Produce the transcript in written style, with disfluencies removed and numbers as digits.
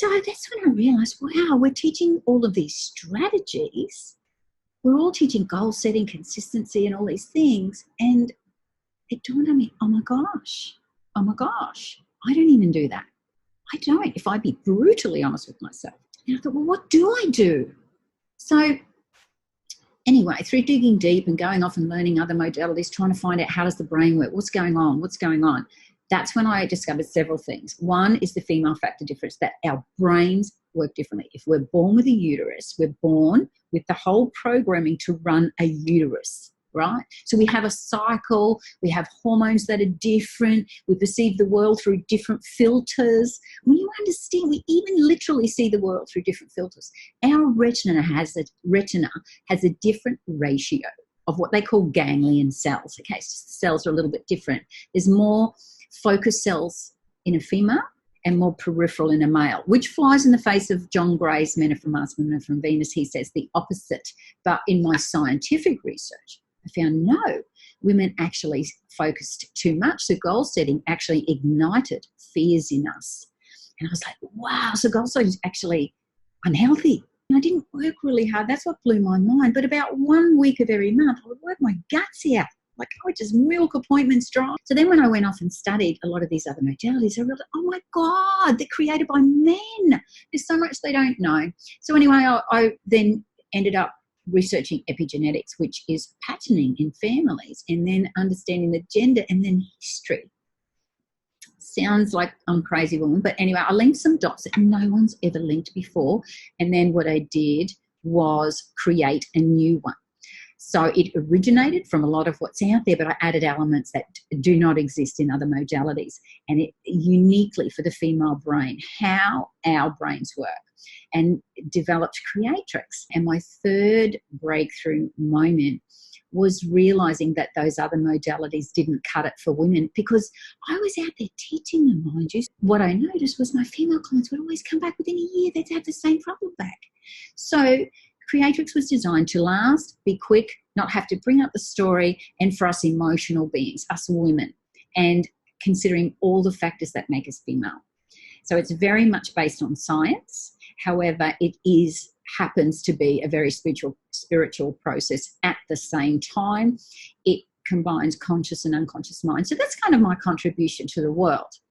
So that's when I realised, wow, we're teaching all of these strategies. We're all teaching goal setting, consistency and all these things. And it dawned on me, oh my gosh, I don't even do that. I don't, if I'd be brutally honest with myself. And I thought, well, what do I do? So anyway, through digging deep and going off and learning other modalities, trying to find out how does the brain work, what's going on, that's when I discovered several things. One is the female factor difference, that our brains work differently. If we're born with a uterus, we're born with the whole programming to run a uterus, right? So we have a cycle, we have hormones that are different, we perceive the world through different filters. When you understand, we even literally see the world through different filters. Our retina has a different ratio of what they call ganglion cells. Okay, so the cells are a little bit different. There's more focus cells in a female and more peripheral in a male, which flies in the face of John Gray's Men Are From Mars, Women Are From Venus. He says the opposite. But in my scientific research, I found no, women actually focused too much. So goal setting actually ignited fears in us. And I was like, wow, so goal setting is actually unhealthy. And I didn't work really hard. That's what blew my mind. But about 1 week of every month, I would work my guts out. Like, I would just milk appointments dry. So then when I went off and studied a lot of these other modalities, I realized, oh my God, they're created by men. There's so much they don't know. So anyway, I then ended up researching epigenetics, which is patterning in families, and then understanding the gender and then history. Sounds like I'm a crazy woman, but anyway, I linked some dots that no one's ever linked before. And then what I did was create a new one. So it originated from a lot of what's out there, but I added elements that do not exist in other modalities, and it uniquely for the female brain, how our brains work, and developed Creatrix. And my third breakthrough moment was realizing that those other modalities didn't cut it for women, because I was out there teaching them, mind you. What I noticed was my female clients would always come back within a year. They'd have the same problem back. So Creatrix was designed to last, be quick, not have to bring up the story, and for us emotional beings, us women, and considering all the factors that make us female. So it's very much based on science. However, it happens to be a very spiritual process at the same time. It combines conscious and unconscious mind. So that's kind of my contribution to the world.